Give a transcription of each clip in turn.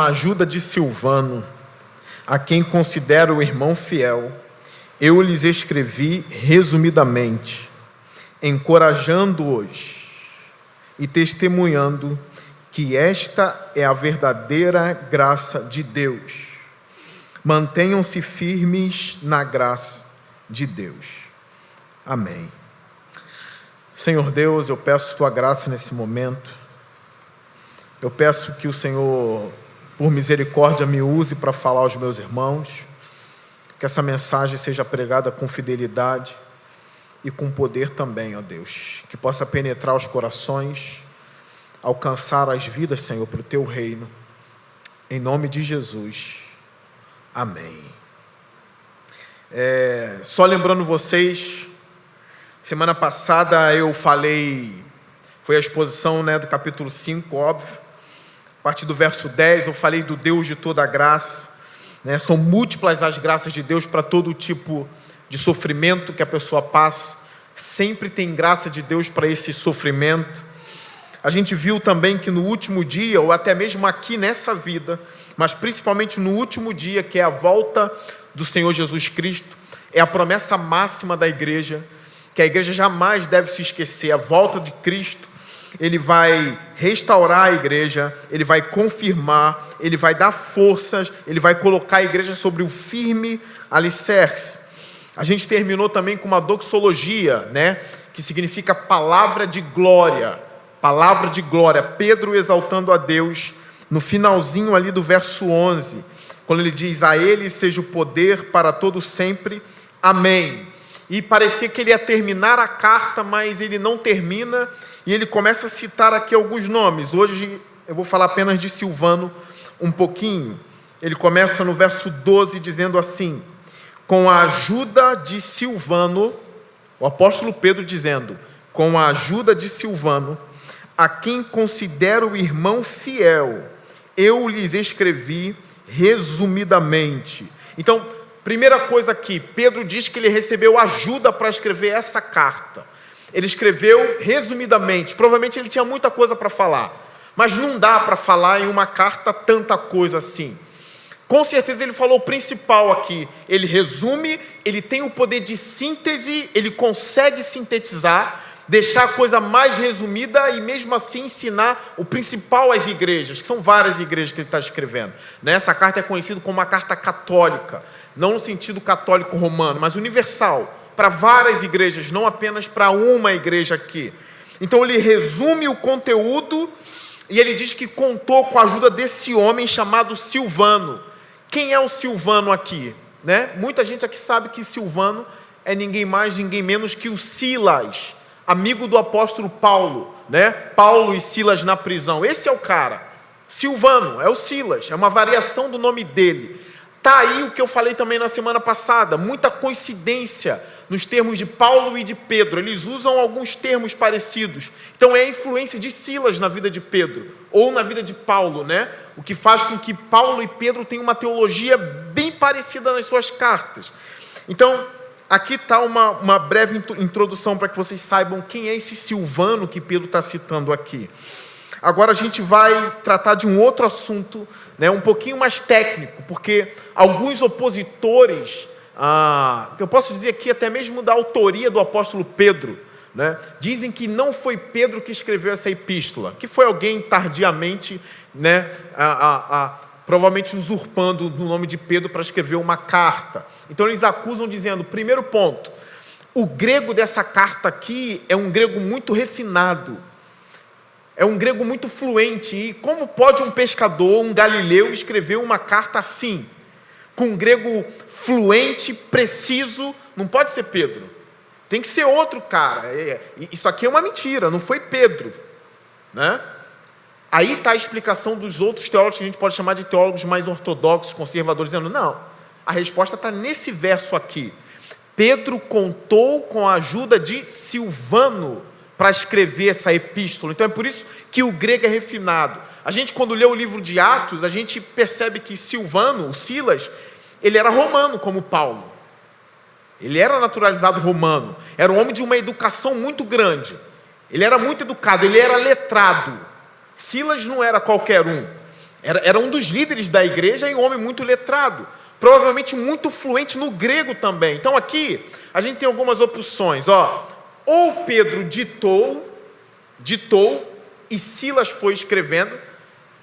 a ajuda de Silvano, a quem considero o irmão fiel, eu lhes escrevi resumidamente, encorajando-os e testemunhando que esta é a verdadeira graça de Deus. Mantenham-se firmes na graça de Deus. Amém. Senhor Deus, eu peço Tua graça nesse momento. Eu peço que o Senhor, por misericórdia, me use para falar aos meus irmãos, que essa mensagem seja pregada com fidelidade e com poder também, ó Deus, que possa penetrar os corações, alcançar as vidas, Senhor, para o Teu reino, em nome de Jesus, amém. Só lembrando vocês, semana passada eu falei, foi a exposição, do capítulo 5, óbvio, a partir do verso 10, eu falei do Deus de toda a graça, são múltiplas as graças de Deus para todo tipo de sofrimento que a pessoa passa, sempre tem graça de Deus para esse sofrimento. A gente viu também que no último dia, ou até mesmo aqui nessa vida, mas principalmente no último dia, que é a volta do Senhor Jesus Cristo, é a promessa máxima da igreja, que a igreja jamais deve se esquecer, a volta de Cristo. Ele vai restaurar a igreja, Ele vai confirmar, Ele vai dar forças, Ele vai colocar a igreja sobre o firme alicerce. A gente terminou também com uma doxologia, que significa palavra de glória. Palavra de glória. Pedro exaltando a Deus, no finalzinho ali do verso 11, quando ele diz: a Ele seja o poder para todo sempre. Amém. E parecia que ele ia terminar a carta, mas ele não termina, e ele começa a citar aqui alguns nomes. Hoje eu vou falar apenas de Silvano um pouquinho. Ele começa no verso 12 dizendo assim: com a ajuda de Silvano, o apóstolo Pedro dizendo, com a ajuda de Silvano, a quem considero o irmão fiel, eu lhes escrevi resumidamente. Então, primeira coisa aqui, Pedro diz que ele recebeu ajuda para escrever essa carta. Ele escreveu resumidamente, provavelmente ele tinha muita coisa para falar, mas não dá para falar em uma carta tanta coisa assim. Com certeza ele falou o principal aqui, ele resume, ele tem o poder de síntese, ele consegue sintetizar, deixar a coisa mais resumida e mesmo assim ensinar o principal às igrejas, que são várias igrejas que ele está escrevendo. Essa carta é conhecida como uma carta católica, não no sentido católico romano, mas universal, para várias igrejas, não apenas para uma igreja aqui. Então ele resume o conteúdo e ele diz que contou com a ajuda desse homem chamado Silvano. Quem é o Silvano aqui? Muita gente aqui sabe que Silvano é ninguém mais, ninguém menos que o Silas, amigo do apóstolo Paulo, Paulo e Silas na prisão. Esse é o cara. Silvano é o Silas, é uma variação do nome dele. Está aí o que eu falei também na semana passada, muita coincidência nos termos de Paulo e de Pedro, eles usam alguns termos parecidos. Então é a influência de Silas na vida de Pedro, ou na vida de Paulo, o que faz com que Paulo e Pedro tenham uma teologia bem parecida nas suas cartas. Então, aqui está uma breve introdução para que vocês saibam quem é esse Silvano que Pedro está citando aqui. Agora a gente vai tratar de um outro assunto, um pouquinho mais técnico, porque alguns opositores, eu posso dizer aqui até mesmo da autoria do apóstolo Pedro, dizem que não foi Pedro que escreveu essa epístola, que foi alguém tardiamente, provavelmente usurpando o nome de Pedro para escrever uma carta. Então eles acusam dizendo, primeiro ponto, o grego dessa carta aqui é um grego muito refinado, é um grego muito fluente, e como pode um pescador, um galileu, escrever uma carta assim, com um grego fluente, preciso? Não pode ser Pedro, tem que ser outro cara. Isso aqui é uma mentira, não foi Pedro, Aí está a explicação dos outros teólogos, que a gente pode chamar de teólogos mais ortodoxos, conservadores, dizendo, não, a resposta está nesse verso aqui. Pedro contou com a ajuda de Silvano para escrever essa epístola. Então é por isso que o grego é refinado. A gente, quando lê o livro de Atos, a gente percebe que Silvano, o Silas, ele era romano como Paulo. Ele era naturalizado romano. Era um homem de uma educação muito grande. Ele era muito educado, ele era letrado. Silas não era qualquer um. Era um dos líderes da igreja e um homem muito letrado, provavelmente muito fluente no grego também. Então aqui a gente tem algumas opções. Ou Pedro ditou e Silas foi escrevendo,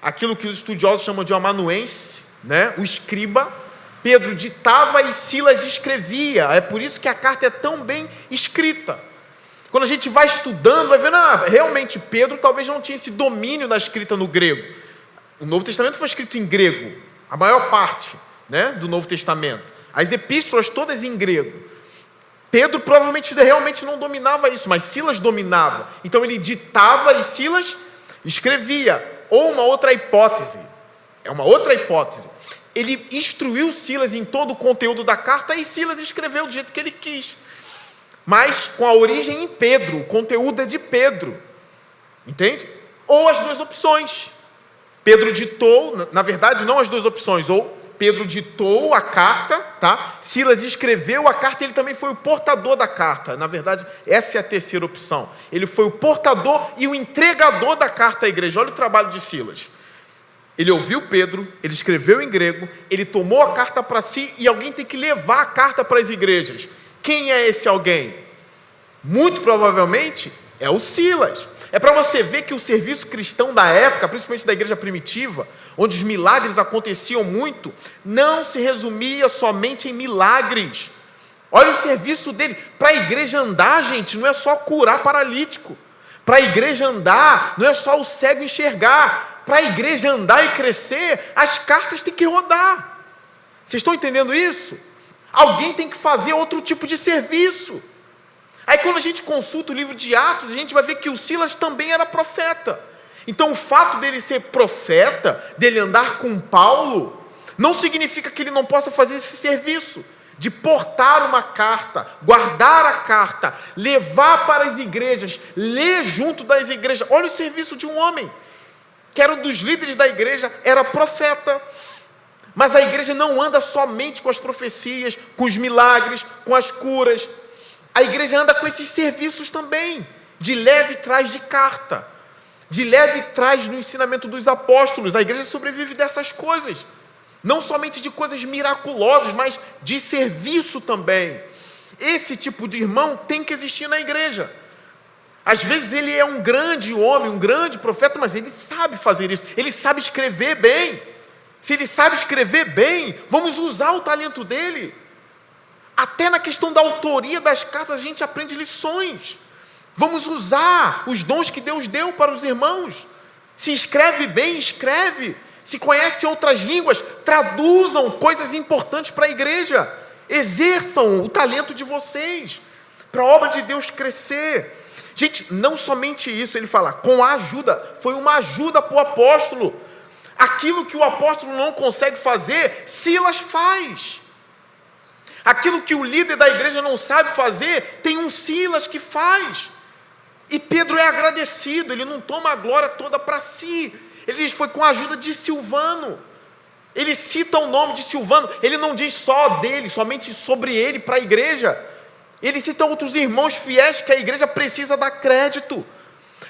aquilo que os estudiosos chamam de amanuense, né? O escriba. Pedro ditava e Silas escrevia. É por isso que a carta é tão bem escrita. Quando a gente vai estudando, vai vendo, realmente Pedro talvez não tinha esse domínio da escrita no grego. O Novo Testamento foi escrito em grego, a maior parte, né, do Novo Testamento. As epístolas todas em grego. Pedro provavelmente realmente não dominava isso, mas Silas dominava. Então ele ditava e Silas escrevia. Ou uma outra hipótese, ele instruiu Silas em todo o conteúdo da carta e Silas escreveu do jeito que ele quis. Mas com a origem em Pedro, o conteúdo é de Pedro. Entende? Ou as duas opções. Pedro ditou, na verdade não as duas opções, ou Pedro ditou a carta, tá? Silas escreveu a carta, ele também foi o portador da carta. Na verdade, essa é a terceira opção. Ele foi o portador e o entregador da carta à igreja. Olha o trabalho de Silas. Ele ouviu Pedro, ele escreveu em grego, ele tomou a carta para si e alguém tem que levar a carta para as igrejas. Quem é esse alguém? Muito provavelmente é o Silas. É para você ver que o serviço cristão da época, principalmente da igreja primitiva, onde os milagres aconteciam muito, não se resumia somente em milagres. Olha o serviço dele. Para a igreja andar, gente, não é só curar paralítico. Para a igreja andar, não é só o cego enxergar. Para a igreja andar e crescer, as cartas têm que rodar. Vocês estão entendendo isso? Alguém tem que fazer outro tipo de serviço. Aí quando a gente consulta o livro de Atos, a gente vai ver que o Silas também era profeta. Então o fato dele ser profeta, dele andar com Paulo, não significa que ele não possa fazer esse serviço de portar uma carta, guardar a carta, levar para as igrejas, ler junto das igrejas. Olha o serviço de um homem que era um dos líderes da igreja, era profeta. Mas a igreja não anda somente com as profecias, com os milagres, com as curas. A igreja anda com esses serviços também, de leve trás de carta, de leve trás no ensinamento dos apóstolos. A igreja sobrevive dessas coisas, não somente de coisas miraculosas, mas de serviço também. Esse tipo de irmão tem que existir na igreja. Às vezes ele é um grande homem, um grande profeta, mas ele sabe fazer isso, ele sabe escrever bem. Se ele sabe escrever bem, vamos usar o talento dele. Até na questão da autoria das cartas a gente aprende lições. Vamos usar os dons que Deus deu para os irmãos. Se escreve bem, escreve. Se conhece outras línguas, traduzam coisas importantes para a igreja. Exerçam o talento de vocês, para a obra de Deus crescer. Gente, não somente isso, ele fala, com a ajuda, foi uma ajuda para o apóstolo. Aquilo que o apóstolo não consegue fazer, Silas faz. Aquilo que o líder da igreja não sabe fazer, tem um Silas que faz. E Pedro é agradecido, ele não toma a glória toda para si. Ele diz, foi com a ajuda de Silvano. Ele cita o nome de Silvano, ele não diz só dele, somente sobre ele para a igreja. Ele cita outros irmãos fiéis que a igreja precisa dar crédito.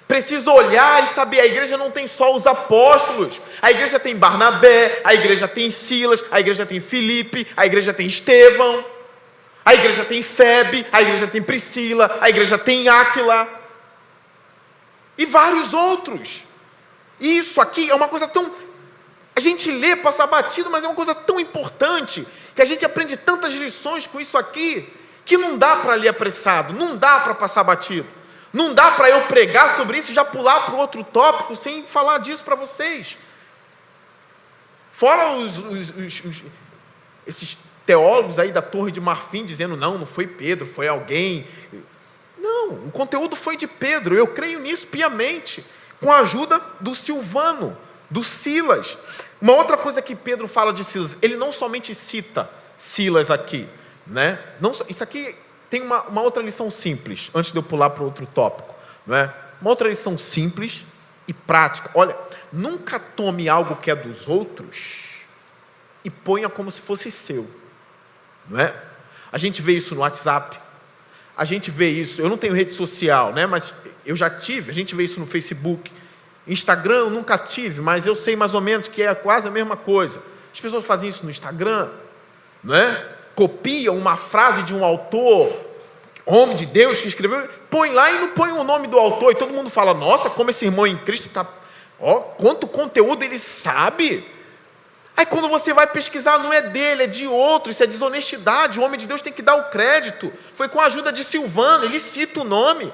Precisa olhar e saber, a igreja não tem só os apóstolos, a igreja tem Barnabé, a igreja tem Silas, a igreja tem Filipe, a igreja tem Estevão, a igreja tem Febe, a igreja tem Priscila, a igreja tem Áquila, e vários outros. Isso aqui é uma coisa tão... A gente lê, passa batido, mas é uma coisa tão importante, que a gente aprende tantas lições com isso aqui, que não dá para ler apressado, não dá para passar batido. Não dá para eu pregar sobre isso e já pular para o outro tópico sem falar disso para vocês. Fora esses teólogos aí da Torre de Marfim dizendo, não foi Pedro, foi alguém. Não, o conteúdo foi de Pedro, eu creio nisso piamente, com a ajuda do Silvano, do Silas. Uma outra coisa que Pedro fala de Silas, ele não somente cita Silas aqui, né? Não, isso aqui... Tem uma outra lição simples, antes de eu pular para outro tópico, não é? Uma outra lição simples e prática. Olha, nunca tome algo que é dos outros e ponha como se fosse seu, não é? A gente vê isso no WhatsApp, a gente vê isso, eu não tenho rede social, né? Mas eu já tive, a gente vê isso no Facebook. Instagram eu nunca tive, mas eu sei mais ou menos que é quase a mesma coisa. As pessoas fazem isso no Instagram, não é? Copiam uma frase de um autor, homem de Deus que escreveu, põe lá e não põe o nome do autor, e todo mundo fala, nossa, como esse irmão em Cristo está, ó, quanto conteúdo ele sabe. Aí quando você vai pesquisar, não é dele, é de outro, isso é desonestidade, o homem de Deus tem que dar o crédito. Foi com a ajuda de Silvano, ele cita o nome.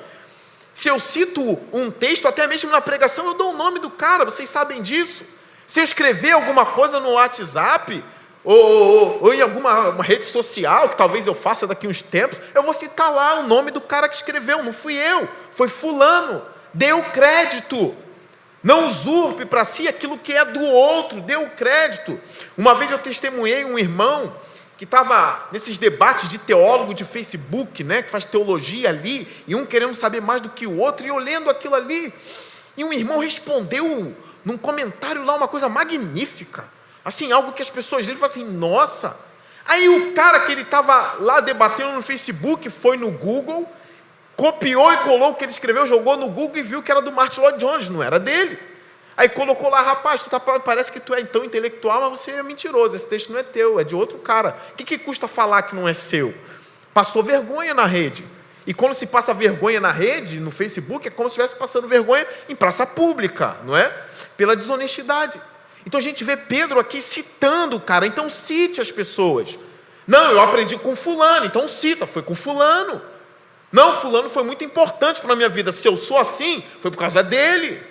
Se eu cito um texto, até mesmo na pregação, eu dou o nome do cara, vocês sabem disso. Se eu escrever alguma coisa no WhatsApp, ou em alguma rede social, que talvez eu faça daqui uns tempos, eu vou citar lá o nome do cara que escreveu, não fui eu, foi fulano, dê o crédito. Não usurpe para si aquilo que é do outro, dê o crédito. Uma vez eu testemunhei um irmão que estava nesses debates de teólogo de Facebook, né, que faz teologia ali, e um querendo saber mais do que o outro, e eu lendo aquilo ali, e um irmão respondeu num comentário lá uma coisa magnífica, assim, algo que as pessoas dele falam assim, nossa. Aí o cara que ele estava lá debatendo no Facebook foi no Google, copiou e colou o que ele escreveu, jogou no Google e viu que era do Martin Lloyd Jones, não era dele. Aí colocou lá, rapaz, parece que tu é tão intelectual, mas você é mentiroso, esse texto não é teu, é de outro cara. O que custa falar que não é seu? Passou vergonha na rede. E quando se passa vergonha na rede, no Facebook, é como se estivesse passando vergonha em praça pública, não é? Pela desonestidade. Então a gente vê Pedro aqui citando o cara, então cite as pessoas. Não, eu aprendi com fulano, então cita, foi com fulano. Não, fulano foi muito importante para a minha vida, se eu sou assim, foi por causa dele.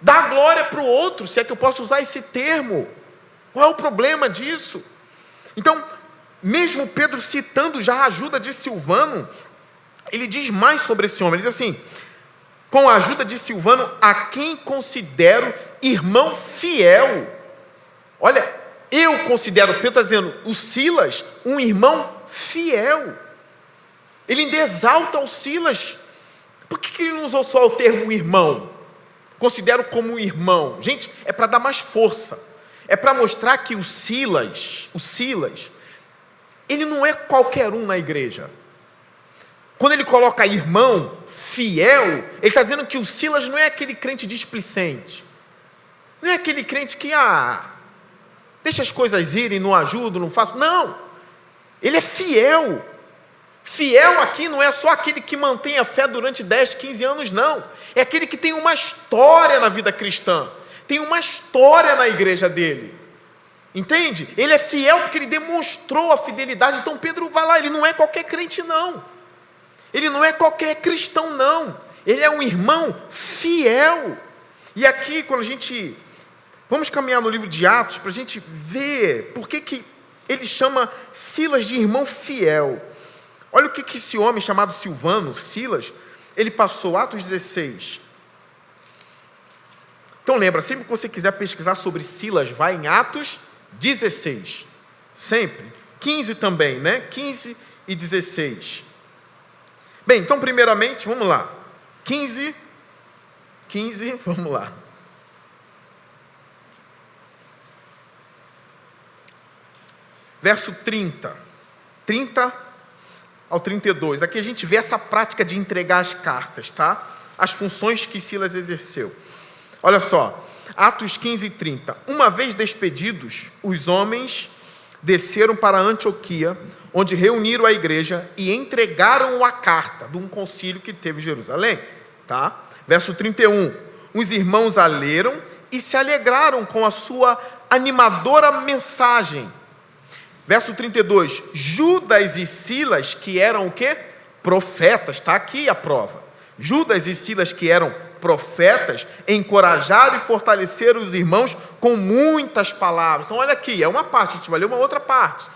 Dá glória para o outro, se é que eu posso usar esse termo. Qual é o problema disso? Então, mesmo Pedro citando já a ajuda de Silvano, ele diz mais sobre esse homem. Ele diz assim, com a ajuda de Silvano, a quem considero irmão fiel. Olha, eu considero, Pedro está dizendo, o Silas, um irmão fiel. Ele ainda exalta o Silas. Por que ele não usou só o termo irmão? Considero como irmão. Gente, é para dar mais força. É para mostrar que o Silas, ele não é qualquer um na igreja. Quando ele coloca irmão, fiel, ele está dizendo que o Silas não é aquele crente displicente. Não é aquele crente que, deixa as coisas irem, não ajudo, não faço. Não, ele é fiel. Fiel aqui não é só aquele que mantém a fé durante 10, 15 anos, não. É aquele que tem uma história na vida cristã. Tem uma história na igreja dele. Entende? Ele é fiel porque ele demonstrou a fidelidade. Então Pedro vai lá, ele não é qualquer crente, não. Ele não é qualquer cristão, não. Ele é um irmão fiel. E aqui, quando a gente... Vamos caminhar no livro de Atos para a gente ver por que ele chama Silas de irmão fiel. Olha o que esse homem chamado Silvano, Silas, ele passou, Atos 16. Então lembra, sempre que você quiser pesquisar sobre Silas, vai em Atos 16. Sempre. 15 também, né? 15 e 16. Bem, então primeiramente, vamos lá. 15, vamos lá. Verso 30 ao 32. Aqui a gente vê essa prática de entregar as cartas, tá? As funções que Silas exerceu. Olha só, Atos 15 e 30. Uma vez despedidos, os homens desceram para Antioquia, onde reuniram a igreja e entregaram a carta de um concílio que teve em Jerusalém, tá? Verso 31. Os irmãos a leram e se alegraram com a sua animadora mensagem. Verso 32, Judas e Silas, que eram o quê? Profetas, está aqui a prova. Judas e Silas, que eram profetas, encorajaram e fortaleceram os irmãos com muitas palavras. Então olha aqui, é uma parte, a gente vai ler uma outra parte.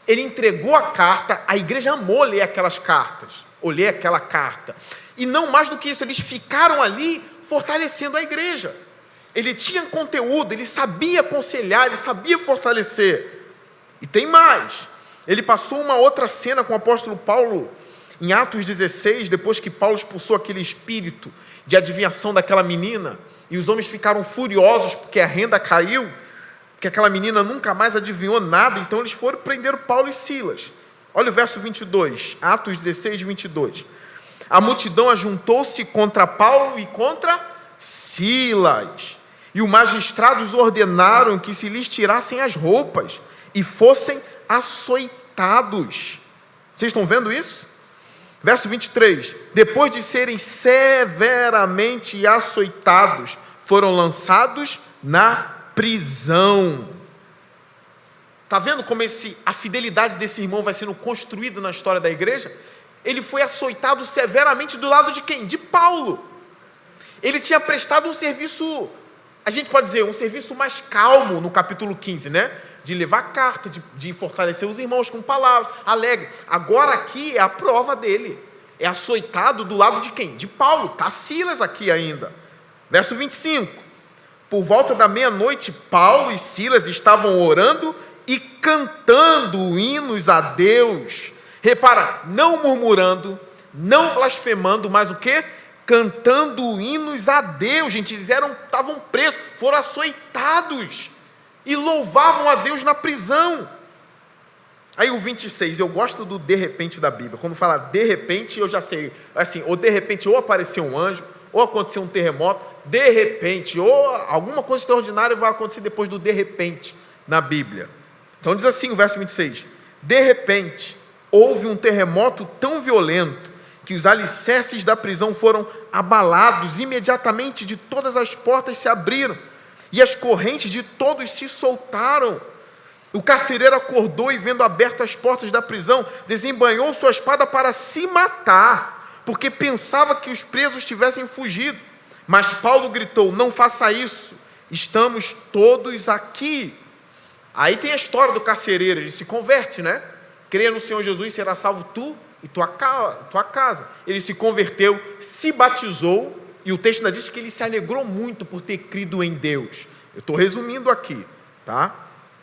Ele entregou a carta, a igreja amou ler aquelas cartas, ou ler aquela carta. E não mais do que isso, eles ficaram ali fortalecendo a igreja. Ele tinha conteúdo, ele sabia aconselhar, ele sabia fortalecer. E tem mais, ele passou uma outra cena com o apóstolo Paulo, em Atos 16, depois que Paulo expulsou aquele espírito de adivinhação daquela menina, e os homens ficaram furiosos porque a renda caiu, porque aquela menina nunca mais adivinhou nada, então eles foram prender Paulo e Silas. Olha o verso 22, Atos 16, 22. a multidão ajuntou-se contra Paulo e contra Silas. E os magistrados ordenaram que se lhes tirassem as roupas e fossem açoitados. Vocês estão vendo isso? Verso 23. Depois de serem severamente açoitados, foram lançados na prisão. Está vendo como a fidelidade desse irmão vai sendo construída na história da igreja? Ele foi açoitado severamente do lado de quem? De Paulo. Ele tinha prestado um serviço, a gente pode dizer, um serviço mais calmo no capítulo 15, né? De levar carta, de fortalecer os irmãos com palavras, alegre. Agora aqui é a prova dele. É açoitado do lado de quem? De Paulo. Está Silas aqui ainda. Verso 25. Por volta da meia-noite, Paulo e Silas estavam orando e cantando hinos a Deus. Repara, não murmurando, não blasfemando, mas o quê? Cantando hinos a Deus. Gente, eles estavam presos, foram açoitados e louvavam a Deus na prisão. Aí o 26, eu gosto do de repente da Bíblia. Quando fala de repente, eu já sei, assim, ou de repente ou apareceu um anjo, ou aconteceu um terremoto, de repente, ou alguma coisa extraordinária vai acontecer depois do de repente na Bíblia. Então diz assim o verso 26, de repente houve um terremoto tão violento que os alicerces da prisão foram abalados, imediatamente de todas as portas se abriram e as correntes de todos se soltaram. O carcereiro acordou e, vendo abertas as portas da prisão, desembanhou sua espada para se matar, porque pensava que os presos tivessem fugido. Mas Paulo gritou: não faça isso, estamos todos aqui. Aí tem a história do carcereiro, ele se converte, né? Creia no Senhor Jesus, será salvo tu e tua casa. Ele se converteu, se batizou, e o texto ainda diz que ele se alegrou muito por ter crido em Deus. Eu estou resumindo aqui, tá?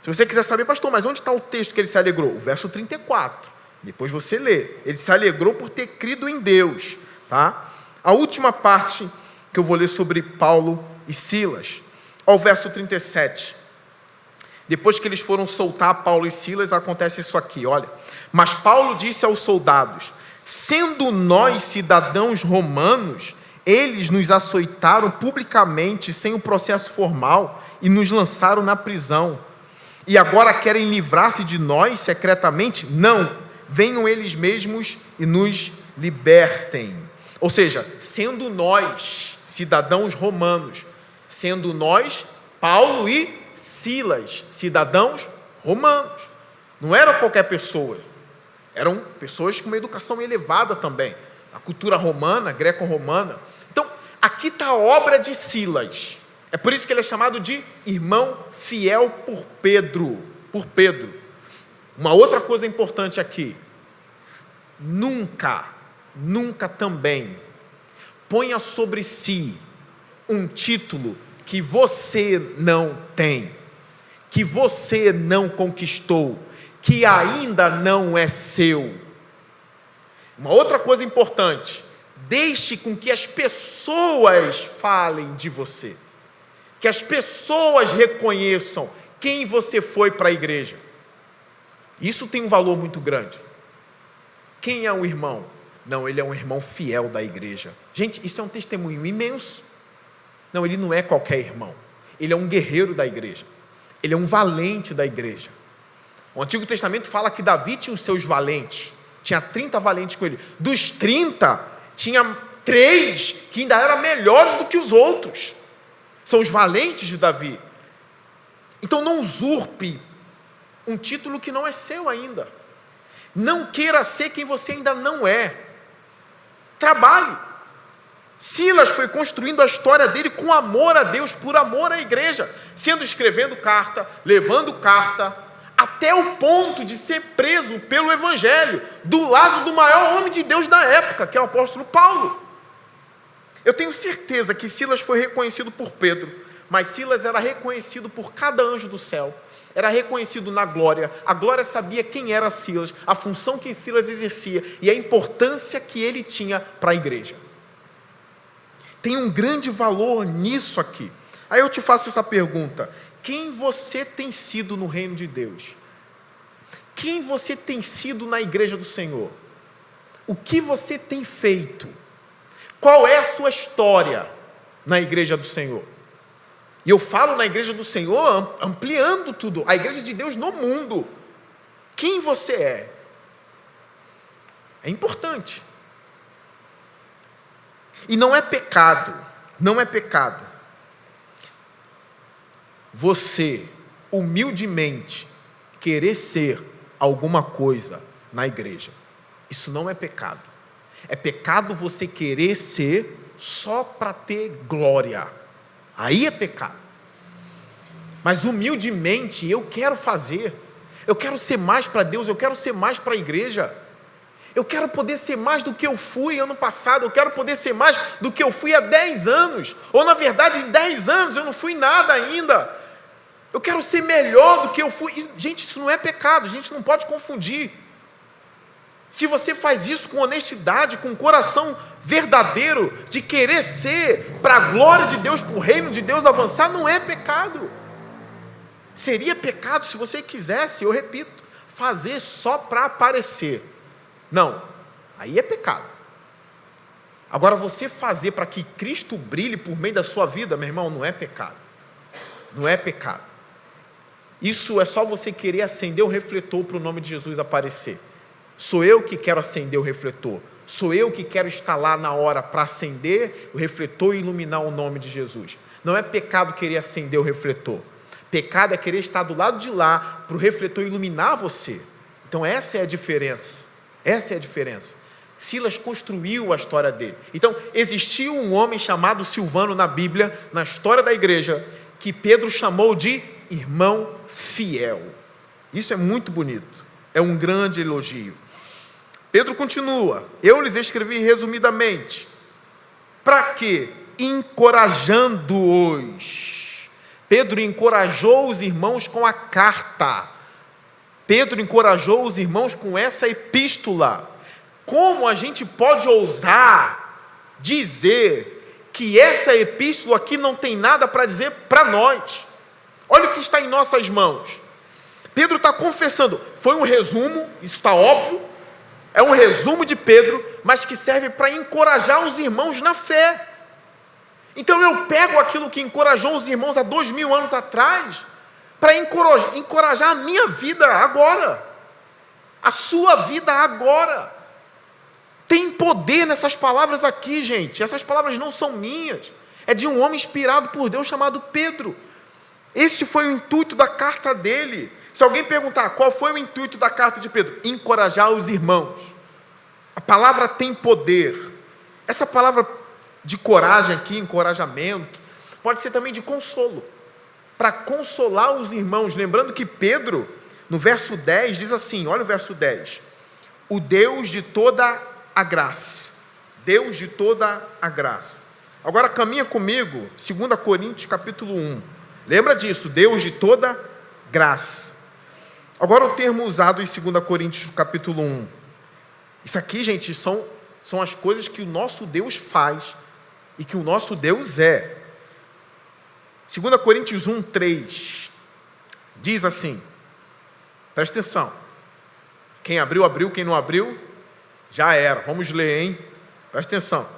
Se você quiser saber, pastor, mas onde está o texto que ele se alegrou? O verso 34. Depois você lê. Ele se alegrou por ter crido em Deus, tá? A última parte que eu vou ler sobre Paulo e Silas, ao verso 37. Depois que eles foram soltar Paulo e Silas, acontece isso aqui, olha. Mas Paulo disse aos soldados: sendo nós cidadãos romanos, eles nos açoitaram publicamente, sem o processo formal, e nos lançaram na prisão. E agora querem livrar-se de nós secretamente? Não, venham eles mesmos e nos libertem. Ou seja, sendo nós cidadãos romanos, sendo nós, Paulo e Silas, cidadãos romanos, não eram qualquer pessoa, eram pessoas com uma educação elevada também, a cultura romana, greco-romana. Então, aqui está a obra de Silas. É por isso que ele é chamado de irmão fiel por Pedro. Uma outra coisa importante aqui: nunca também ponha sobre si um título que você não tem, que você não conquistou, que ainda não é seu. Uma outra coisa importante: deixe com que as pessoas falem de você, que as pessoas reconheçam quem você foi para a igreja. Isso tem um valor muito grande. Quem é um irmão? Não, ele é um irmão fiel da igreja. Gente, isso é um testemunho imenso. Não, ele não é qualquer irmão. Ele é um guerreiro da igreja. Ele é um valente da igreja. O Antigo Testamento fala que Davi tinha os seus valentes. Tinha 30 valentes com ele. Dos 30, tinha 3 que ainda eram melhores do que os outros. São os valentes de Davi. Então não usurpe um título que não é seu ainda. Não queira ser quem você ainda não é. Trabalhe. Silas foi construindo a história dele com amor a Deus, por amor à igreja, escrevendo carta, levando carta, até o ponto de ser preso pelo evangelho, do lado do maior homem de Deus da época, que é o apóstolo Paulo. Eu tenho certeza que Silas foi reconhecido por Pedro, mas Silas era reconhecido por cada anjo do céu, era reconhecido na glória. A glória sabia quem era Silas, a função que Silas exercia e a importância que ele tinha para a igreja. Tem um grande valor nisso aqui. Aí eu te faço essa pergunta: quem você tem sido no reino de Deus? Quem você tem sido na igreja do Senhor? O que você tem feito? Qual é a sua história na igreja do Senhor? E eu falo na igreja do Senhor, ampliando tudo, a igreja de Deus no mundo. Quem você é? É importante. E não é pecado, você, humildemente, querer ser alguma coisa na igreja. Isso não é pecado. É pecado você querer ser só para ter glória. Aí é pecado. Mas humildemente eu quero fazer. Eu quero ser mais para Deus, eu quero ser mais para a igreja. Eu quero poder ser mais do que eu fui ano passado, eu quero poder ser mais do que eu fui há 10 anos. Ou na verdade em 10 anos eu não fui nada ainda. Eu quero ser melhor do que eu fui. E, gente, isso não é pecado, a gente não pode confundir. Se você faz isso com honestidade, com coração verdadeiro, de querer ser para a glória de Deus, para o reino de Deus avançar, não é pecado. Seria pecado se você quisesse, eu repito, fazer só para aparecer. Não, aí é pecado. Agora, você fazer para que Cristo brilhe por meio da sua vida, meu irmão, não é pecado. Não é pecado. Isso é só você querer acender o refletor para o nome de Jesus aparecer. Sou eu que quero acender o refletor. Sou eu que quero estar lá na hora para acender o refletor e iluminar o nome de Jesus. Não é pecado querer acender o refletor. Pecado é querer estar do lado de lá para o refletor iluminar você. Então essa é a diferença. Essa é a diferença. Silas construiu a história dele. Então existiu um homem chamado Silvano na Bíblia, na história da igreja, que Pedro chamou de irmão fiel. Isso é muito bonito. É um grande elogio. Pedro continua: eu lhes escrevi resumidamente. Para quê? Encorajando-os. Pedro encorajou os irmãos com a carta. Pedro encorajou os irmãos com essa epístola. Como a gente pode ousar dizer que essa epístola aqui não tem nada para dizer para nós? Olha o que está em nossas mãos. Pedro está confessando. Foi um resumo, isso está óbvio. É um resumo de Pedro, mas que serve para encorajar os irmãos na fé. Então eu pego aquilo que encorajou os irmãos há 2000 anos atrás, para encorajar a minha vida agora, a sua vida agora. Tem poder nessas palavras aqui, gente. Essas palavras não são minhas, é de um homem inspirado por Deus chamado Pedro. Esse foi o intuito da carta dele. Se alguém perguntar qual foi o intuito da carta de Pedro, encorajar os irmãos. A palavra tem poder. Essa palavra de coragem aqui, encorajamento, pode ser também de consolo, para consolar os irmãos. Lembrando que Pedro, no verso 10, diz assim, olha o verso 10, o Deus de toda a graça. Deus de toda a graça. Agora caminha comigo, 2 Coríntios capítulo 1. Lembra disso, Deus de toda graça. Agora o termo usado em 2 Coríntios capítulo 1. Isso aqui, gente, são as coisas que o nosso Deus faz e que o nosso Deus é. 2 Coríntios 1, 3 diz assim, presta atenção, quem abriu, abriu, quem não abriu, já era. Vamos ler, hein? Presta atenção.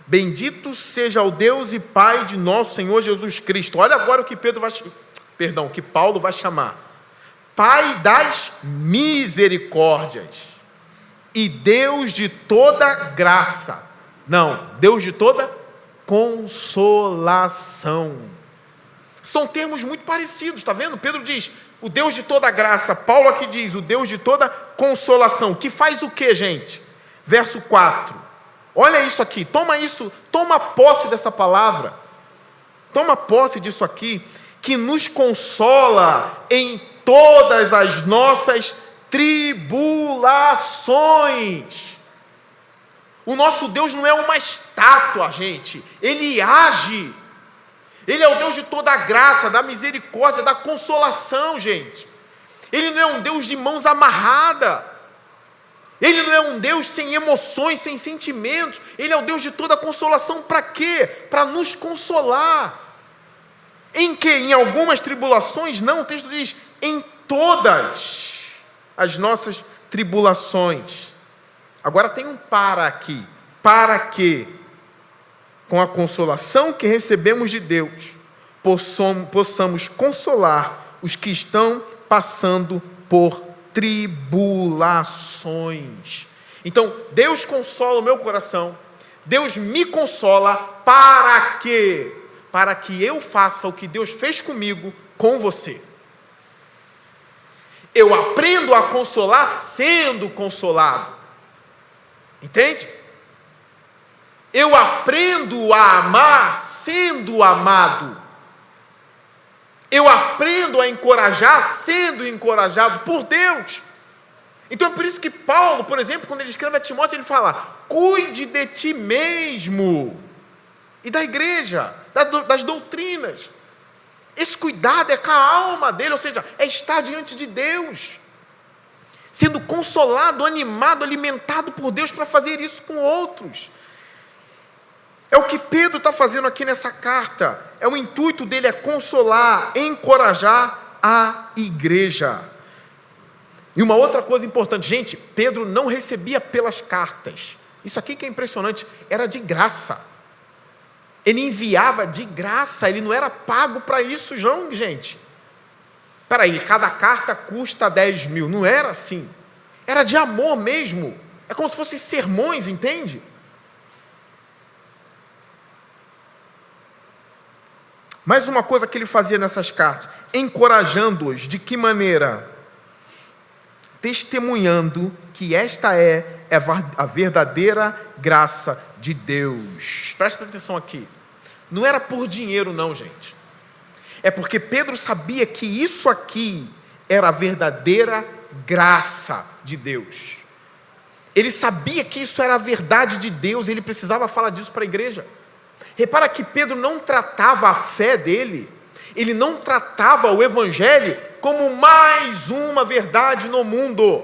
Bendito seja o Deus e Pai de nosso Senhor Jesus Cristo. Olha agora o que que Paulo vai chamar. Pai das misericórdias e Deus de toda graça. Não, Deus de toda consolação. São termos muito parecidos, está vendo? Pedro diz, o Deus de toda graça. Paulo aqui diz, o Deus de toda consolação. Que faz o que, gente? Verso 4. Olha isso aqui, toma posse dessa palavra. Toma posse disso aqui, que nos consola em todas as nossas tribulações. O nosso Deus não é uma estátua, gente. Ele age. Ele é o Deus de toda a graça, da misericórdia, da consolação, gente. Ele não é um Deus de mãos amarradas. Ele não é um Deus sem emoções, sem sentimentos. Ele é o Deus de toda a consolação. Para quê? Para nos consolar. Em que? Em algumas tribulações? Não, o texto diz, em todas as nossas tribulações. Agora tem um para aqui. Para que, com a consolação que recebemos de Deus, possamos consolar os que estão passando por tribulações. Então, Deus consola o meu coração, Deus me consola, para quê? Para que eu faça o que Deus fez comigo, com você. Eu aprendo a consolar sendo consolado. Entende? Eu aprendo a amar sendo amado. Eu aprendo a encorajar sendo encorajado por Deus. Então é por isso que Paulo, por exemplo, quando ele escreve a Timóteo, ele fala: cuide de ti mesmo e da igreja, das doutrinas. Esse cuidado é com a alma dele, ou seja, é estar diante de Deus, sendo consolado, animado, alimentado por Deus para fazer isso com outros. É o que Pedro está fazendo aqui nessa carta. O intuito dele é consolar, encorajar a igreja. E uma outra coisa importante, gente, Pedro não recebia pelas cartas. Isso aqui que é impressionante, era de graça. Ele enviava de graça, ele não era pago para isso, não, gente. Espera aí, cada carta custa 10 mil, não era assim. Era de amor mesmo. É como se fossem sermões, entende? Mais uma coisa que ele fazia nessas cartas, encorajando-os, de que maneira? Testemunhando que esta é a verdadeira graça de Deus. Presta atenção aqui. Não era por dinheiro não, gente. É porque Pedro sabia que isso aqui era a verdadeira graça de Deus. Ele sabia que isso era a verdade de Deus, ele precisava falar disso para a igreja. Repara que Pedro não tratava a fé dele, ele não tratava o evangelho como mais uma verdade no mundo.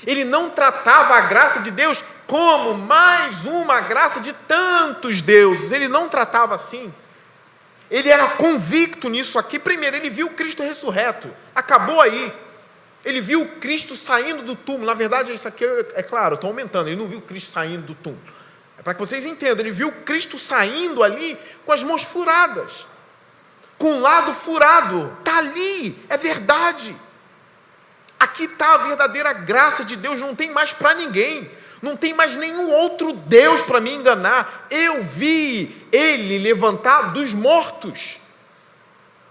Ele não tratava a graça de Deus como mais uma graça de tantos deuses. Ele não tratava assim. Ele era convicto nisso aqui. Primeiro, ele viu Cristo ressurreto. Acabou aí. Ele viu Cristo saindo do túmulo. Na verdade, isso aqui, é claro, eu estou aumentando. Ele não viu Cristo saindo do túmulo. É para que vocês entendam. Ele viu Cristo saindo ali com as mãos furadas, com o lado furado. Está ali, é verdade. Aqui está a verdadeira graça de Deus. Não tem mais para ninguém. Não tem mais nenhum outro Deus para me enganar. Eu vi Ele levantar dos mortos.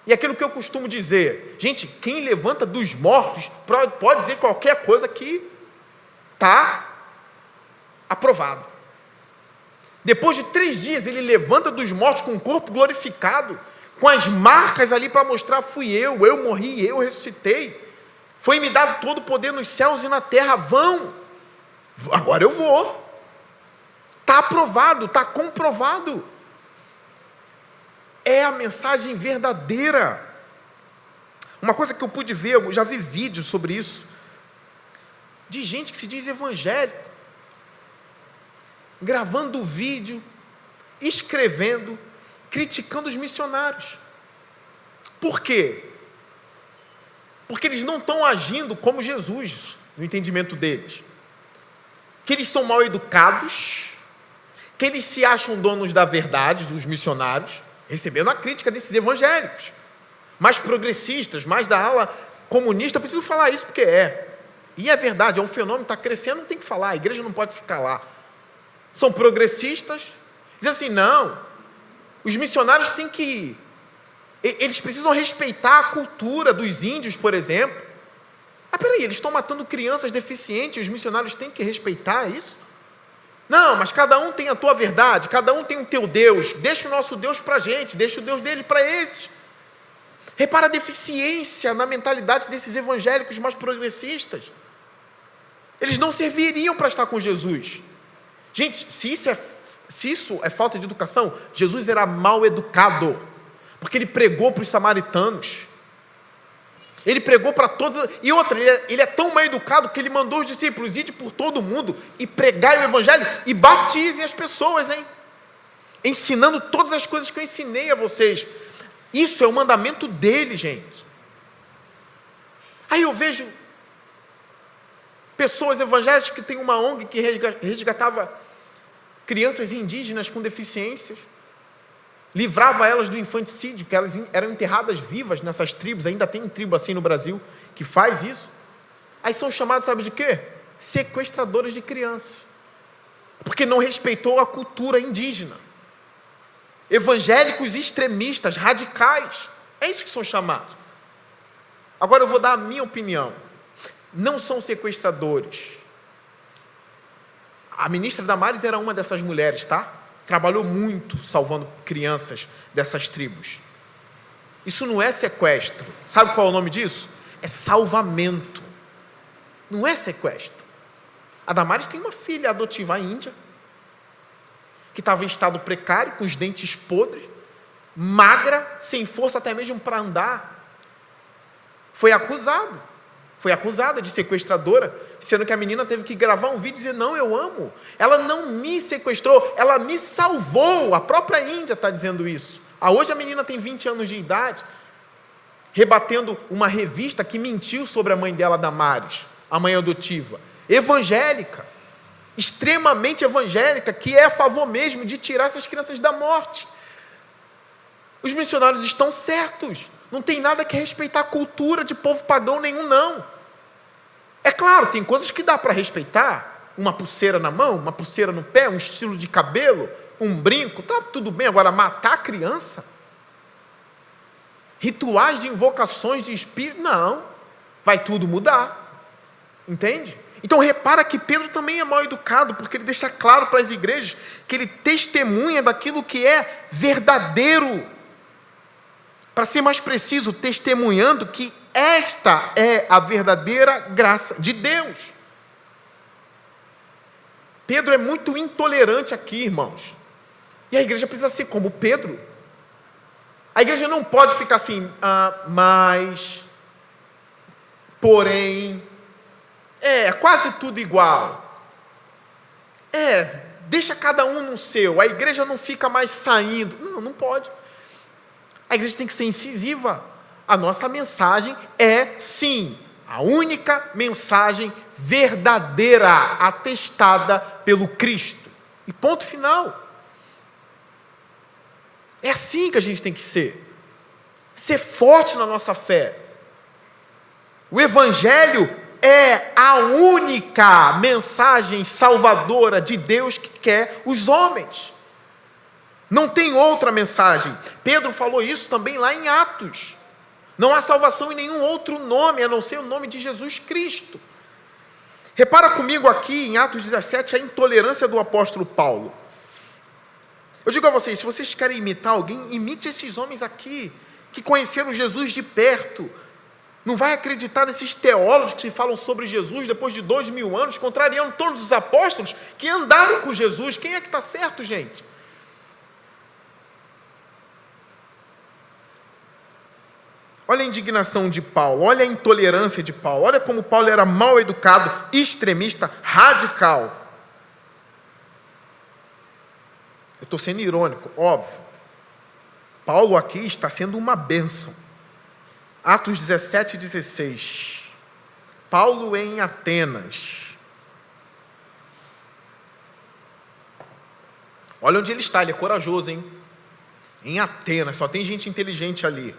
E aquilo que eu costumo dizer, gente, quem levanta dos mortos pode dizer qualquer coisa que está aprovado. Depois de 3 dias, Ele levanta dos mortos com o corpo glorificado, com as marcas ali para mostrar: fui eu morri, eu ressuscitei. Foi-me dado todo o poder nos céus e na terra. Vão, agora eu vou. Está aprovado, está comprovado. É a mensagem verdadeira. Uma coisa que eu pude ver, eu já vi vídeos sobre isso, de gente que se diz evangélico, gravando vídeo, escrevendo, criticando os missionários. Por quê? Porque eles não estão agindo como Jesus, no entendimento deles. Que eles são mal educados, que eles se acham donos da verdade, dos missionários, recebendo a crítica desses evangélicos, mais progressistas, mais da ala comunista. Eu preciso falar isso porque e é verdade, é um fenômeno, está crescendo, não tem que falar, a igreja não pode se calar. São progressistas, dizem assim: não, os missionários têm que, eles precisam respeitar a cultura dos índios, por exemplo. Peraí, eles estão matando crianças deficientes, os missionários têm que respeitar isso? Não, mas cada um tem a tua verdade, cada um tem o teu Deus, deixa o nosso Deus para a gente, deixa o Deus dele para eles. Repara a deficiência na mentalidade desses evangélicos mais progressistas. Eles não serviriam para estar com Jesus. Gente, se isso é falta de educação, Jesus era mal educado, porque ele pregou para os samaritanos, ele pregou para todos, e outra, ele é tão mal educado que ele mandou os discípulos: ide por todo mundo e pregai o evangelho e batizem as pessoas, ensinando todas as coisas que eu ensinei a vocês. Isso é o mandamento dele, gente. Aí eu vejo pessoas evangélicas que têm uma ONG que resgatava crianças indígenas com deficiências, livrava elas do infanticídio, que elas eram enterradas vivas nessas tribos. Ainda tem tribo assim no Brasil que faz isso. Aí são chamados, sabe de quê? Sequestradores de crianças, porque não respeitou a cultura indígena. Evangélicos extremistas, radicais, é isso que são chamados. Agora eu vou dar a minha opinião. Não são sequestradores. A ministra Damares era uma dessas mulheres, tá? Trabalhou muito salvando crianças dessas tribos. Isso não é sequestro. Sabe qual é o nome disso? É salvamento. Não é sequestro. A Damares tem uma filha adotiva índia, que estava em estado precário, com os dentes podres, magra, sem força até mesmo para andar. Foi acusada de sequestradora, sendo que a menina teve que gravar um vídeo e dizer: não, eu amo. Ela não me sequestrou, ela me salvou. A própria Índia está dizendo isso. Hoje a menina tem 20 anos de idade, rebatendo uma revista que mentiu sobre a mãe dela, Damares, a mãe adotiva, evangélica, extremamente evangélica, que é a favor mesmo de tirar essas crianças da morte. Os missionários estão certos. Não tem nada que respeitar a cultura de povo pagão nenhum, não. É claro, tem coisas que dá para respeitar. Uma pulseira na mão, uma pulseira no pé, um estilo de cabelo, um brinco, tá tudo bem. Agora, matar a criança? Rituais de invocações de espírito? Não. Vai tudo mudar. Entende? Então repara que Pedro também é mal educado, porque ele deixa claro para as igrejas que ele testemunha daquilo que é verdadeiro. Para ser mais preciso, testemunhando que esta é a verdadeira graça de Deus. Pedro é muito intolerante aqui, irmãos. E a igreja precisa ser como Pedro. A igreja não pode ficar assim, mas, porém, quase tudo igual. Deixa cada um no seu. A igreja não fica mais saindo. Não pode. A igreja tem que ser incisiva. A nossa mensagem é, sim, a única mensagem verdadeira, atestada pelo Cristo. E ponto final. É assim que a gente tem que ser. Ser forte na nossa fé. O Evangelho é a única mensagem salvadora de Deus que quer os homens. Não tem outra mensagem. Pedro falou isso também lá em Atos. Não há salvação em nenhum outro nome, a não ser o nome de Jesus Cristo. Repara comigo aqui em Atos 17, a intolerância do apóstolo Paulo. Eu digo a vocês, se vocês querem imitar alguém, imite esses homens aqui, que conheceram Jesus de perto. Não vai acreditar nesses teólogos que falam sobre Jesus depois de 2000 anos, contrariando todos os apóstolos que andaram com Jesus. Quem é que está certo, gente? Olha a indignação de Paulo, olha a intolerância de Paulo, olha como Paulo era mal educado, extremista, radical. Eu estou sendo irônico, óbvio. Paulo aqui está sendo uma bênção. Atos 17 e 16. Paulo em Atenas. Olha onde ele está, ele é corajoso, hein? Em Atenas, só tem gente inteligente ali.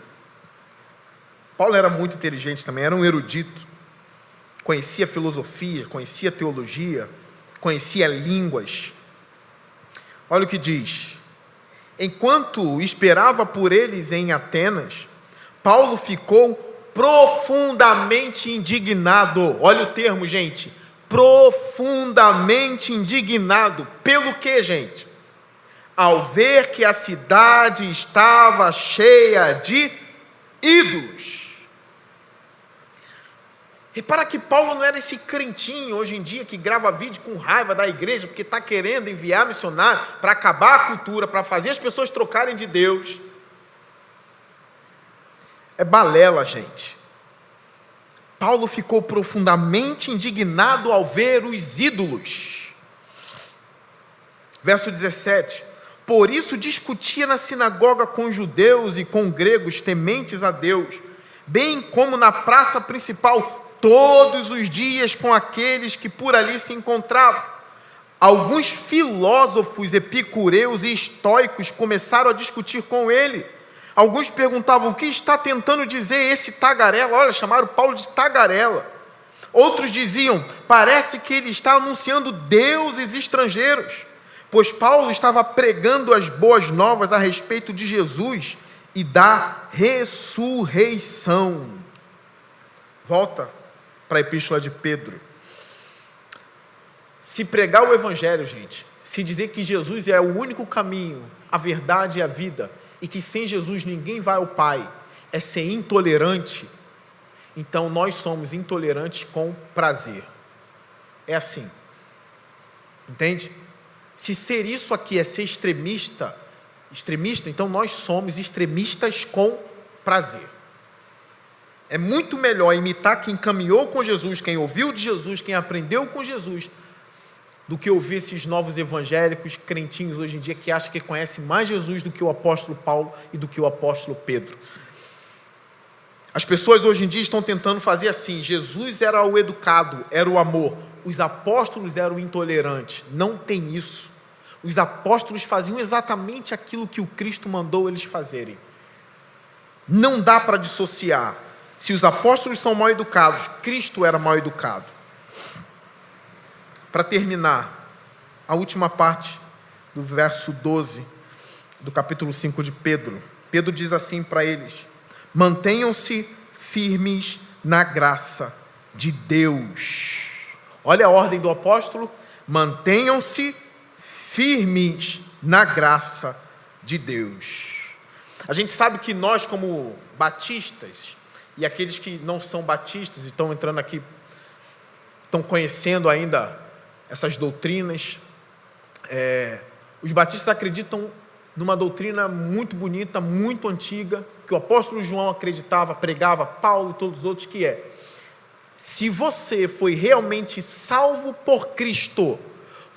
Paulo era muito inteligente também, era um erudito, conhecia filosofia, conhecia teologia, conhecia línguas. Olha o que diz: enquanto esperava por eles em Atenas, Paulo ficou profundamente indignado. Olha o termo, gente, profundamente indignado. Pelo que, gente? Ao ver que a cidade estava cheia de ídolos. Repara que Paulo não era esse crentinho hoje em dia que grava vídeo com raiva da igreja porque está querendo enviar missionário para acabar a cultura, para fazer as pessoas trocarem de Deus. É balela, gente. Paulo ficou profundamente indignado ao ver os ídolos. Verso 17. Por isso discutia na sinagoga com judeus e com gregos tementes a Deus, bem como na praça principal, todos os dias com aqueles que por ali se encontravam. Alguns filósofos epicureus e estoicos começaram a discutir com ele. Alguns perguntavam: o que está tentando dizer esse tagarela? Olha, chamaram Paulo de tagarela. Outros diziam: parece que ele está anunciando deuses estrangeiros, pois Paulo estava pregando as boas novas a respeito de Jesus e da ressurreição. Volta para a epístola de Pedro. Se pregar o evangelho, gente, se dizer que Jesus é o único caminho, a verdade e a vida, e que sem Jesus ninguém vai ao Pai, é ser intolerante, então nós somos intolerantes com prazer. É assim. Entende? Se ser isso aqui é ser extremista, então nós somos extremistas com prazer. É muito melhor imitar quem caminhou com Jesus, quem ouviu de Jesus, quem aprendeu com Jesus, do que ouvir esses novos evangélicos, crentinhos hoje em dia, que acham que conhecem mais Jesus do que o apóstolo Paulo e do que o apóstolo Pedro. As pessoas hoje em dia estão tentando fazer assim: Jesus era o educado, era o amor, os apóstolos eram intolerantes. Não tem isso. Os apóstolos faziam exatamente aquilo que o Cristo mandou eles fazerem. Não dá para dissociar. Se os apóstolos são mal educados, Cristo era mal educado. Para terminar, a última parte do verso 12 do capítulo 5 de Pedro. Pedro diz assim para eles: mantenham-se firmes na graça de Deus. Olha a ordem do apóstolo: mantenham-se firmes na graça de Deus. A gente sabe que nós, como batistas, e aqueles que não são batistas e estão entrando aqui, estão conhecendo ainda essas doutrinas, os batistas acreditam numa doutrina muito bonita, muito antiga, que o apóstolo João acreditava, pregava, Paulo e todos os outros, que é: se você foi realmente salvo por Cristo,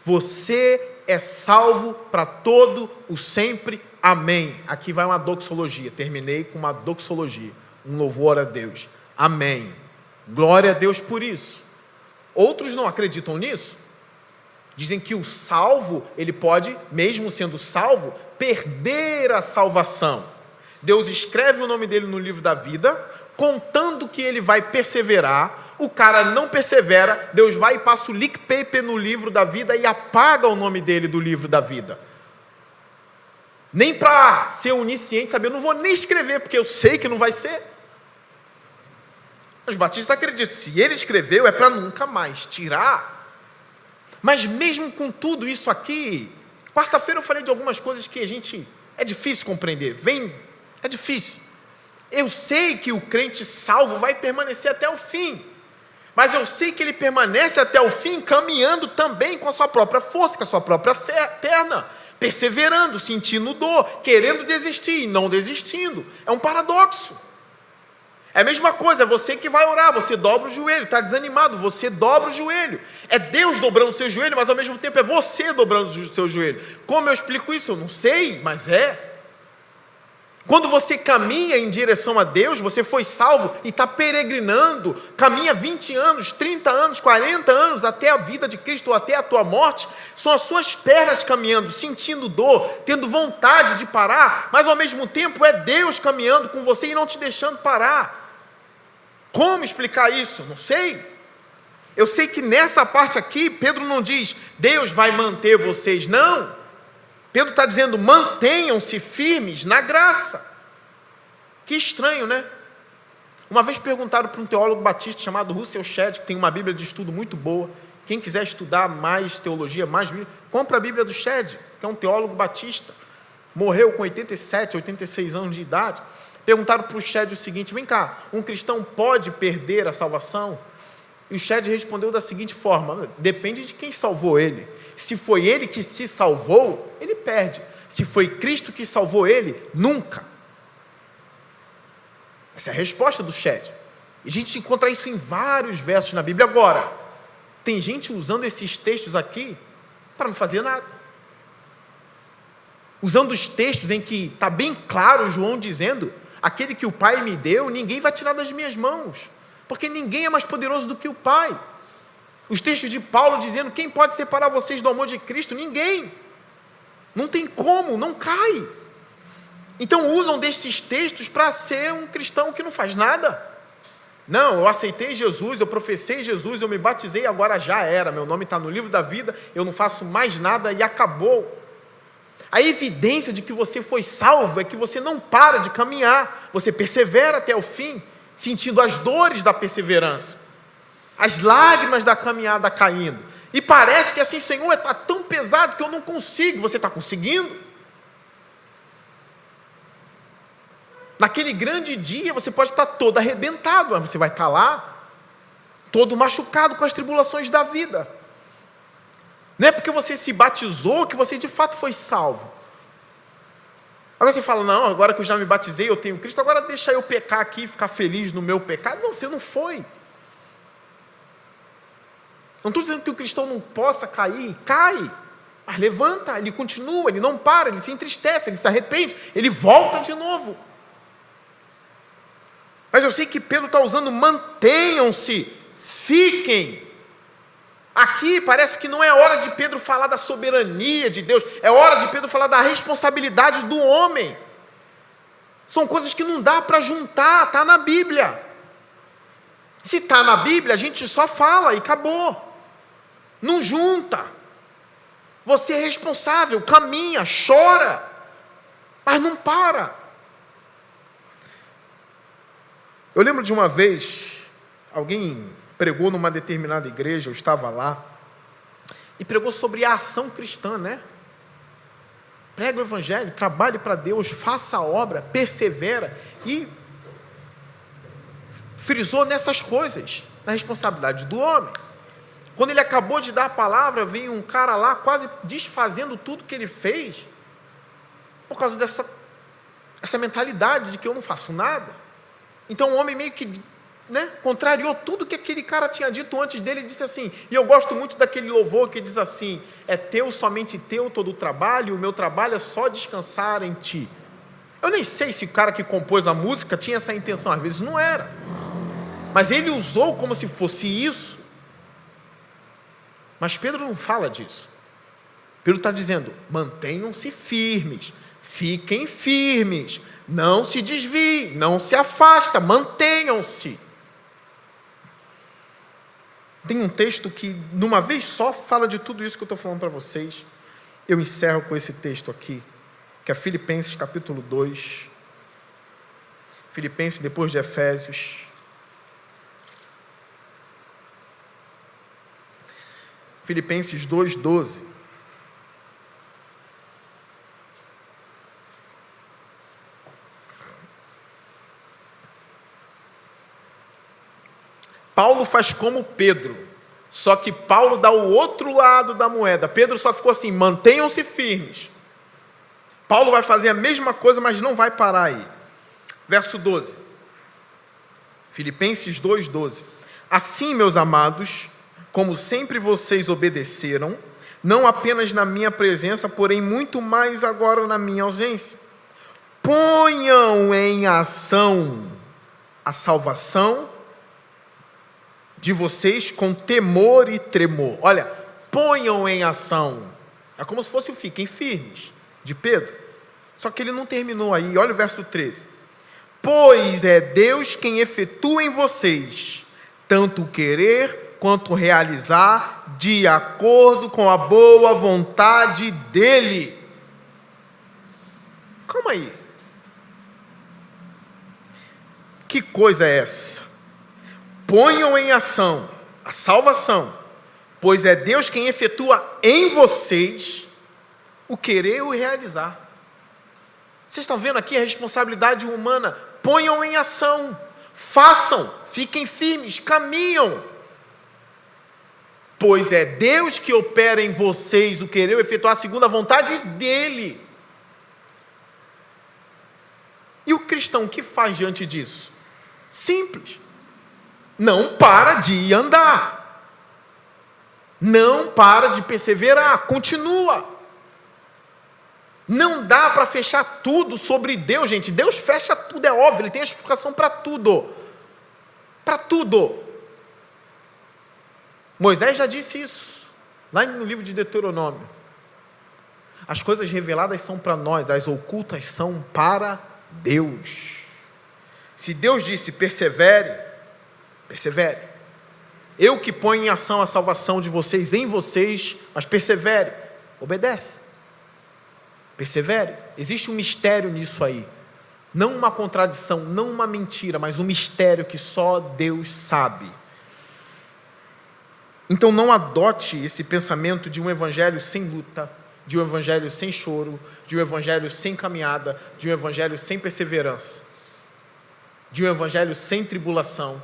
você é salvo para todo o sempre. Amém. Aqui vai uma doxologia. Terminei com uma doxologia, um louvor a Deus. Amém. Glória a Deus por isso. Outros não acreditam nisso. Dizem que o salvo, ele pode, mesmo sendo salvo, perder a salvação. Deus escreve o nome dele no livro da vida, contando que ele vai perseverar. O cara não persevera, Deus vai e passa o leak paper no livro da vida e apaga o nome dele do livro da vida. Nem para ser onisciente, saber, eu não vou nem escrever, porque eu sei que não vai ser. Os batistas acreditam, se ele escreveu é para nunca mais tirar. Mas mesmo com tudo isso aqui, quarta-feira eu falei de algumas coisas que é difícil compreender, é difícil. Eu sei que o crente salvo vai permanecer até o fim, mas eu sei que ele permanece até o fim caminhando também com a sua própria força, com a sua própria perna, perseverando, sentindo dor, querendo desistir e não desistindo. É um paradoxo. É a mesma coisa, é você que vai orar, você dobra o joelho, está desanimado, você dobra o joelho. É Deus dobrando o seu joelho, mas ao mesmo tempo é você dobrando o seu joelho. Como eu explico isso? Eu não sei, mas é. Quando você caminha em direção a Deus, você foi salvo e está peregrinando, caminha 20 anos, 30 anos, 40 anos até a vida de Cristo, ou até a tua morte, são as suas pernas caminhando, sentindo dor, tendo vontade de parar, mas ao mesmo tempo é Deus caminhando com você e não te deixando parar. Como explicar isso? Não sei. Eu sei que nessa parte aqui, Pedro não diz, Deus vai manter vocês, não. Pedro está dizendo, mantenham-se firmes na graça. Que estranho, né? Uma vez perguntaram para um teólogo batista chamado Russell Shedd, que tem uma Bíblia de estudo muito boa. Quem quiser estudar mais teologia, mais Bíblia, compra a Bíblia do Shedd, que é um teólogo batista. Morreu com 87, 86 anos de idade. Perguntaram para o Shedd o seguinte, vem cá, um cristão pode perder a salvação? E o Shedd respondeu da seguinte forma, depende de quem salvou ele. Se foi ele que se salvou, ele perde. Se foi Cristo que salvou ele, nunca. Essa é a resposta do Shedd. E a gente encontra isso em vários versos na Bíblia. Agora, tem gente usando esses textos aqui para não fazer nada. Usando os textos em que está bem claro João dizendo, aquele que o Pai me deu, ninguém vai tirar das minhas mãos. Porque ninguém é mais poderoso do que o Pai. Os textos de Paulo dizendo, quem pode separar vocês do amor de Cristo? Ninguém. Não tem como, não cai. Então usam desses textos para ser um cristão que não faz nada. Não, eu aceitei Jesus, eu professei Jesus, eu me batizei, agora já era, meu nome está no livro da vida, eu não faço mais nada e acabou. A evidência de que você foi salvo é que você não para de caminhar, você persevera até o fim, sentindo as dores da perseverança, as lágrimas da caminhada caindo, e parece que assim, Senhor, está tão pesado que eu não consigo. Você está conseguindo? Naquele grande dia você pode estar todo arrebentado, mas você vai estar lá, todo machucado com as tribulações da vida. Não é porque você se batizou que você de fato foi salvo. Agora você fala, não, agora que eu já me batizei, eu tenho Cristo, agora deixa eu pecar aqui e ficar feliz no meu pecado. Não, você não foi. Não estou dizendo que o cristão não possa cair, cai, mas levanta, ele continua, ele não para, ele se entristece, ele se arrepende, ele volta de novo. Mas eu sei que Pedro está usando mantenham-se, fiquem. Aqui parece que não é hora de Pedro falar da soberania de Deus, é hora de Pedro falar da responsabilidade do homem. São coisas que não dá para juntar, está na Bíblia. Se está na Bíblia, a gente só fala e acabou. Não junta. Você é responsável, caminha, chora, mas não para. Eu lembro de uma vez, alguém pregou numa determinada igreja, eu estava lá, e pregou sobre a ação cristã, né? Prega o evangelho, trabalhe para Deus, faça a obra, persevera, e frisou nessas coisas, na responsabilidade do homem. Quando ele acabou de dar a palavra, veio um cara lá, quase desfazendo tudo que ele fez, por causa dessa mentalidade de que eu não faço nada. Então o homem meio que, contrariou tudo que aquele cara tinha dito antes dele, e disse assim, e eu gosto muito daquele louvor que diz assim, é teu, somente teu todo o trabalho, o meu trabalho é só descansar em ti. Eu nem sei se o cara que compôs a música tinha essa intenção, às vezes não era, mas ele usou como se fosse isso. Mas Pedro não fala disso. Pedro está dizendo, mantenham-se firmes, fiquem firmes, não se desviem, não se afasta, mantenham-se. Tem um texto que, numa vez só, fala de tudo isso que eu estou falando para vocês. Eu encerro com esse texto aqui, que é Filipenses capítulo 2. Filipenses depois de Efésios. Filipenses 2:12. Paulo faz como Pedro, só que Paulo dá o outro lado da moeda. Pedro só ficou assim, mantenham-se firmes. Paulo vai fazer a mesma coisa, mas não vai parar aí. Verso 12. Filipenses 2:12. Assim, meus amados, como sempre vocês obedeceram, não apenas na minha presença, porém muito mais agora na minha ausência, ponham em ação a salvação de vocês com temor e tremor. Olha, ponham em ação. É como se fosse o fiquem firmes, de Pedro. Só que ele não terminou aí. Olha o verso 13. Pois é Deus quem efetua em vocês, tanto o querer quanto realizar, de acordo com a boa vontade dEle. Calma aí. Que coisa é essa? Ponham em ação a salvação, pois é Deus quem efetua em vocês o querer e o realizar. Vocês estão vendo aqui a responsabilidade humana? Ponham em ação, façam, fiquem firmes, caminham. Pois é Deus que opera em vocês o querer e efetuar segundo a vontade dEle. E o cristão, o que faz diante disso? Simples. Não para de andar. Não para de perseverar. Continua. Não dá para fechar tudo sobre Deus, gente. Deus fecha tudo, é óbvio. Ele tem a explicação para tudo. para tudo. Moisés já disse isso, lá no livro de Deuteronômio. As coisas reveladas são para nós, as ocultas são para Deus. Se Deus disse persevere, persevere. Eu que ponho em ação a salvação de vocês em vocês, mas persevere, obedece. Persevere. Existe um mistério nisso aí. Não uma contradição, não uma mentira, mas um mistério que só Deus sabe. Então não adote esse pensamento de um evangelho sem luta, de um evangelho sem choro, de um evangelho sem caminhada, de um evangelho sem perseverança, de um evangelho sem tribulação,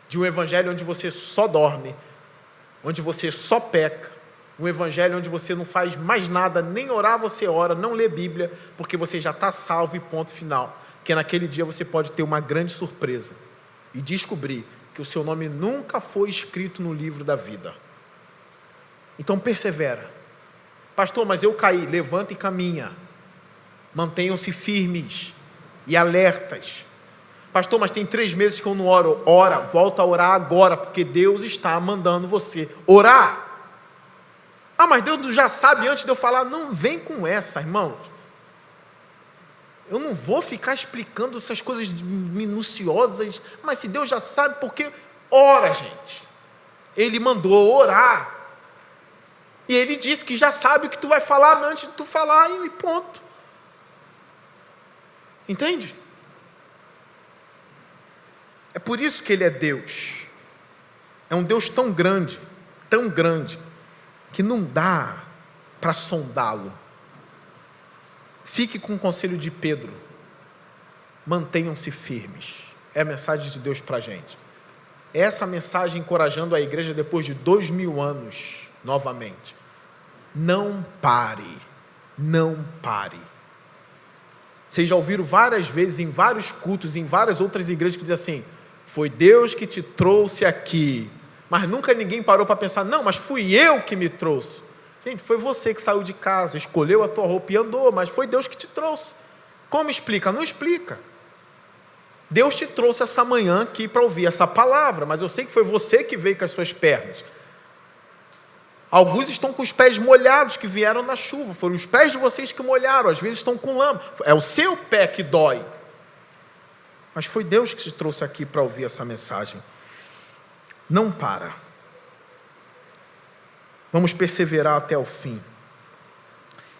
de um evangelho onde você só dorme, onde você só peca, um evangelho onde você não faz mais nada, nem orar você ora, não lê Bíblia, porque você já está salvo e ponto final. Porque naquele dia você pode ter uma grande surpresa e descobrir que o seu nome nunca foi escrito no livro da vida. Então persevera. Pastor, mas eu caí. Levanta e caminha. Mantenham-se firmes e alertas. Pastor, mas tem 3 meses que eu não oro. Ora, volta a orar agora, porque Deus está mandando você orar. Ah, mas Deus já sabe antes de eu falar. Não vem com essa, irmãos. Eu não vou ficar explicando essas coisas minuciosas, mas se Deus já sabe, porque ora, gente. Ele mandou orar. E Ele disse que já sabe o que tu vai falar antes de tu falar, e ponto. Entende? É por isso que Ele é Deus. É um Deus tão grande, que não dá para sondá-lo. Fique com o conselho de Pedro. Mantenham-se firmes. É a mensagem de Deus para a gente. Essa mensagem encorajando a igreja depois de 2000 anos, novamente. Não pare. Não pare. Vocês já ouviram várias vezes, em vários cultos, em várias outras igrejas, que dizem assim: foi Deus que te trouxe aqui. Mas nunca ninguém parou para pensar: não, mas fui eu que me trouxe. Gente, foi você que saiu de casa, escolheu a tua roupa e andou, mas foi Deus que te trouxe. Como explica? Não explica. Deus te trouxe essa manhã aqui para ouvir essa palavra, mas eu sei que foi você que veio com as suas pernas. Alguns estão com os pés molhados, que vieram na chuva, foram os pés de vocês que molharam, às vezes estão com lama, é o seu pé que dói. Mas foi Deus que te trouxe aqui para ouvir essa mensagem. Não para. Vamos perseverar até o fim.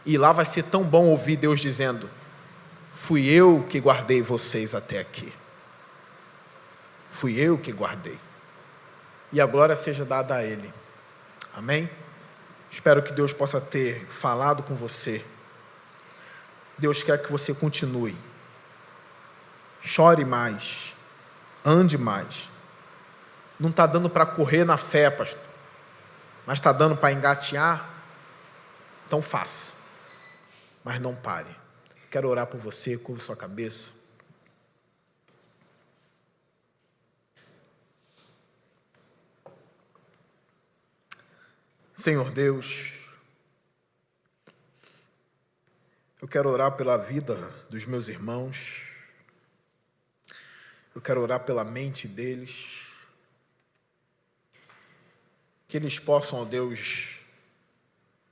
E lá vai ser tão bom ouvir Deus dizendo: fui eu que guardei vocês até aqui. Fui eu que guardei. E a glória seja dada a Ele. Amém? Espero que Deus possa ter falado com você. Deus quer que você continue. Chore mais. Ande mais. Não está dando para correr na fé, pastor, mas está dando para engatear? Então faça. Mas não pare. Quero orar por você, curva sua cabeça. Senhor Deus, eu quero orar pela vida dos meus irmãos. Eu quero orar pela mente deles. Que eles possam, ó Deus,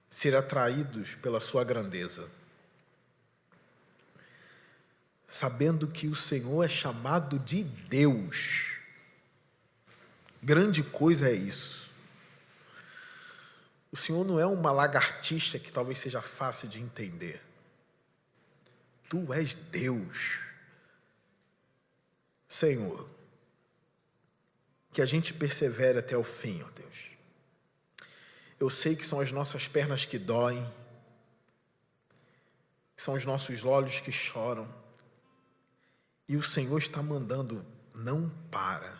ser atraídos pela sua grandeza, sabendo que o Senhor é chamado de Deus. Grande coisa é isso. O Senhor não é uma lagartixa que talvez seja fácil de entender. Tu és Deus. Senhor, que a gente persevere até o fim, ó Deus. Eu sei que são as nossas pernas que doem, que são os nossos olhos que choram, e o Senhor está mandando: não para.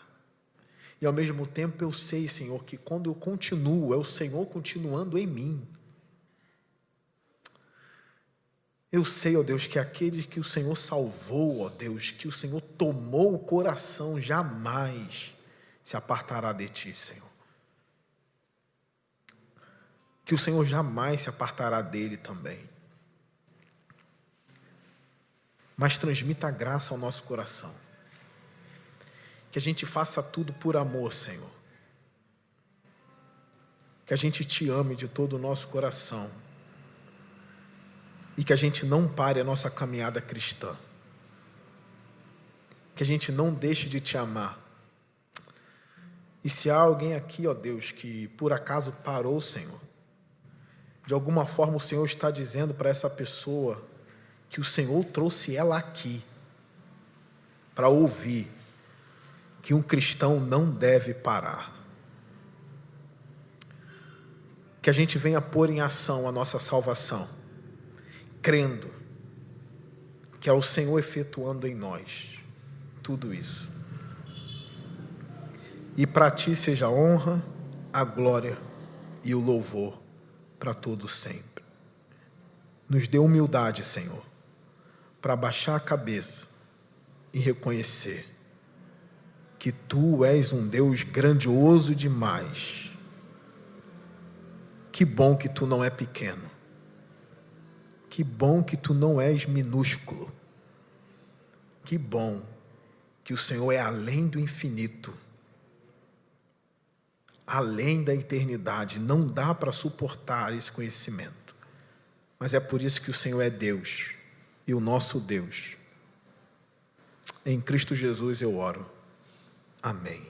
E ao mesmo tempo eu sei, Senhor, que quando eu continuo, é o Senhor continuando em mim. Eu sei, ó Deus, que aquele que o Senhor salvou, ó Deus, que o Senhor tomou o coração, jamais se apartará de ti, Senhor. Que o Senhor jamais se apartará dele também. Mas transmita a graça ao nosso coração. Que a gente faça tudo por amor, Senhor. Que a gente te ame de todo o nosso coração. E que a gente não pare a nossa caminhada cristã. Que a gente não deixe de te amar. E se há alguém aqui, ó Deus, que por acaso parou, Senhor, de alguma forma o Senhor está dizendo para essa pessoa que o Senhor trouxe ela aqui para ouvir que um cristão não deve parar. Que a gente venha pôr em ação a nossa salvação, crendo que é o Senhor efetuando em nós tudo isso. E para ti seja a honra, a glória e o louvor para todos sempre. Nos dê humildade, Senhor, para baixar a cabeça e reconhecer que Tu és um Deus grandioso demais. Que bom que Tu não é pequeno. Que bom que Tu não és minúsculo. Que bom que o Senhor é além do infinito, além da eternidade. Não dá para suportar esse conhecimento. Mas é por isso que o Senhor é Deus e o nosso Deus. Em Cristo Jesus eu oro. Amém.